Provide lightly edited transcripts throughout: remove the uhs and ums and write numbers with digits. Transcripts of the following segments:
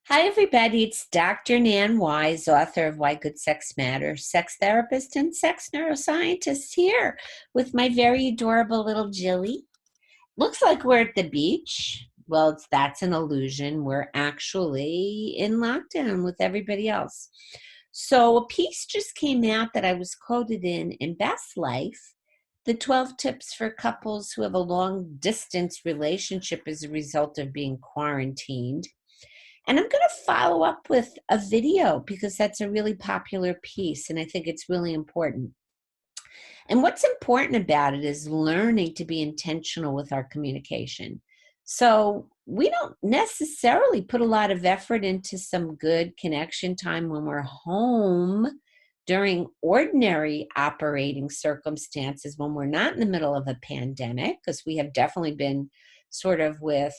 Hi, everybody. It's Dr. Nan Weis, author of Why Good Sex Matters, sex therapist and sex neuroscientist here with my very adorable little Jilly. Looks like we're at the beach. Well, that's an illusion. We're actually in lockdown with everybody else. So a piece just came out that I was quoted in Best Life, the 12 tips for couples who have a long distance relationship as a result of being quarantined. And I'm going to follow up with a video because that's a really popular piece and I think it's really important. And what's important about it is learning to be intentional with our communication. So we don't necessarily put a lot of effort into some good connection time when we're home during ordinary operating circumstances, when we're not in the middle of a pandemic, because we have definitely been sort of with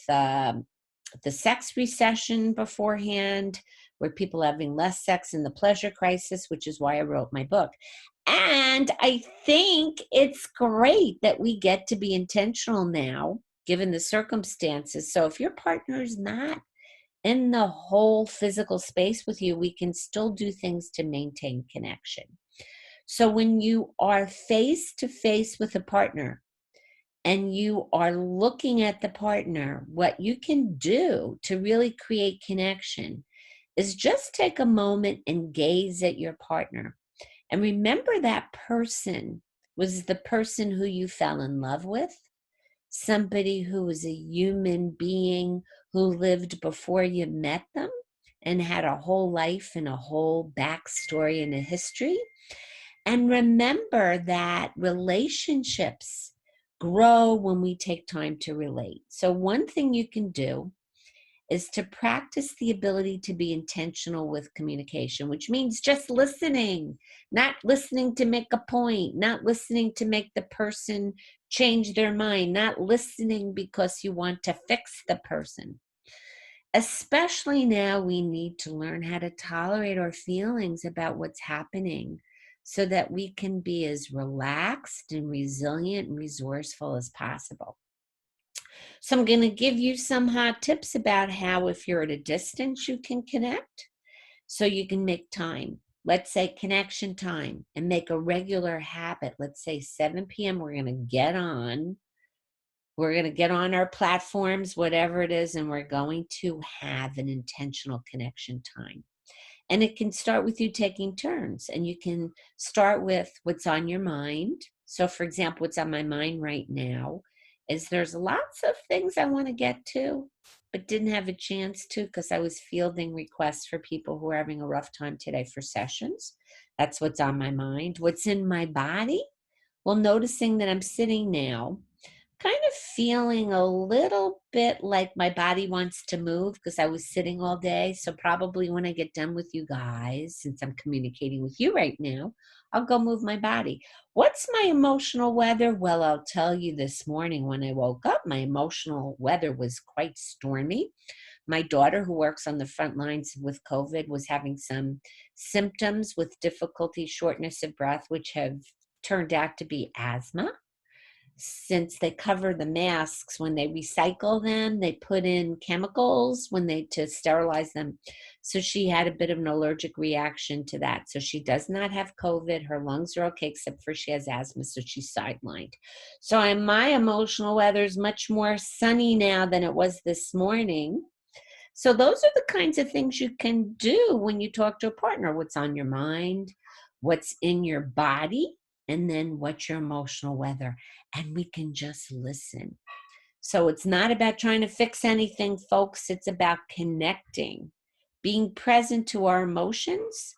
the sex recession beforehand, where people are having less sex in the pleasure crisis, which is why I wrote my book. And I think it's great that we get to be intentional now, given the circumstances. So if your partner is not in the whole physical space with you, we can still do things to maintain connection. So when you are face to face with a partner, and you are looking at the partner, what you can do to really create connection is just take a moment and gaze at your partner. And remember that person was the person who you fell in love with, somebody who was a human being who lived before you met them and had a whole life and a whole backstory and a history. And remember that relationships grow when we take time to relate. So, one thing you can do is to practice the ability to be intentional with communication, which means just listening, not listening to make a point, not listening to make the person change their mind, not listening because you want to fix the person. Especially now, we need to learn how to tolerate our feelings about what's happening so that we can be as relaxed and resilient and resourceful as possible. So, I'm going to give you some hot tips about how, if you're at a distance, you can connect so you can make time. Let's say connection time and make a regular habit. Let's say 7 p.m. We're going to get on our platforms, whatever it is, and we're going to have an intentional connection time. And it can start with you taking turns, and you can start with what's on your mind. So, for example, what's on my mind right now is there's lots of things I want to get to, but didn't have a chance to because I was fielding requests for people who are having a rough time today for sessions. That's what's on my mind. What's in my body? Well, noticing that I'm sitting now kind of feeling a little bit like my body wants to move because I was sitting all day. So probably when I get done with you guys, since I'm communicating with you right now, I'll go move my body. What's my emotional weather? Well, I'll tell you, this morning when I woke up, my emotional weather was quite stormy. My daughter, who works on the front lines with COVID, was having some symptoms with difficulty, shortness of breath, which have turned out to be asthma. Since they cover the masks, when they recycle them, they put in chemicals when they to sterilize them. So she had a bit of an allergic reaction to that. So she does not have COVID. Her lungs are okay, except for she has asthma, so she's sidelined. So my emotional weather is much more sunny now than it was this morning. So those are the kinds of things you can do when you talk to a partner. What's on your mind, what's in your body, and then what's your emotional weather. And we can just listen. So it's not about trying to fix anything, folks. It's about connecting, being present to our emotions,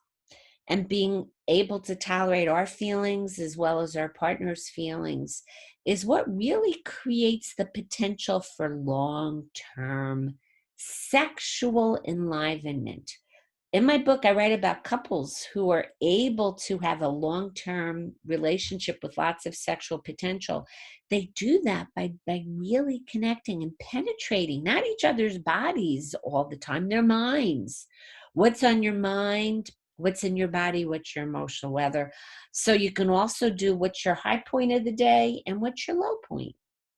and being able to tolerate our feelings as well as our partner's feelings is what really creates the potential for long-term sexual enlivenment. In my book, I write about couples who are able to have a long-term relationship with lots of sexual potential. They do that by really connecting and penetrating, not each other's bodies all the time, their minds. What's on your mind? What's in your body? What's your emotional weather? So you can also do what's your high point of the day and what's your low point.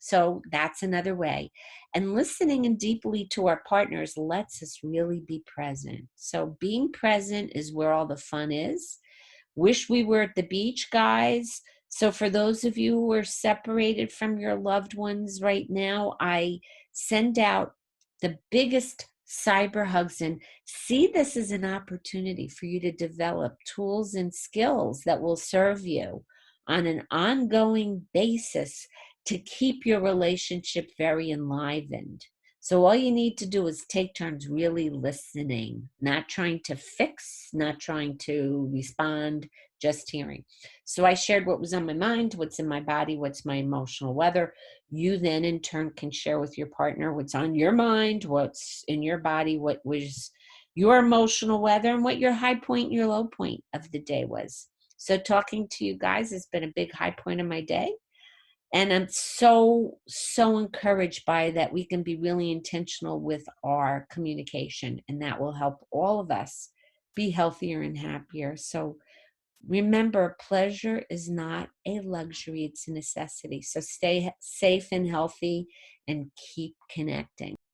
So that's another way. And listening in deeply to our partners lets us really be present. So being present is where all the fun is. Wish we were at the beach, guys. So, for those of you who are separated from your loved ones right now, I send out the biggest cyber hugs and see this as an opportunity for you to develop tools and skills that will serve you on an ongoing basis to keep your relationship very enlivened. So all you need to do is take turns really listening, not trying to fix, not trying to respond, just hearing. So I shared what was on my mind, what's in my body, what's my emotional weather. You then in turn can share with your partner what's on your mind, what's in your body, what was your emotional weather, and what your high point and your low point of the day was. So talking to you guys has been a big high point of my day. And I'm so encouraged by that we can be really intentional with our communication, and that will help all of us be healthier and happier. So remember, pleasure is not a luxury, it's a necessity. So stay safe and healthy and keep connecting.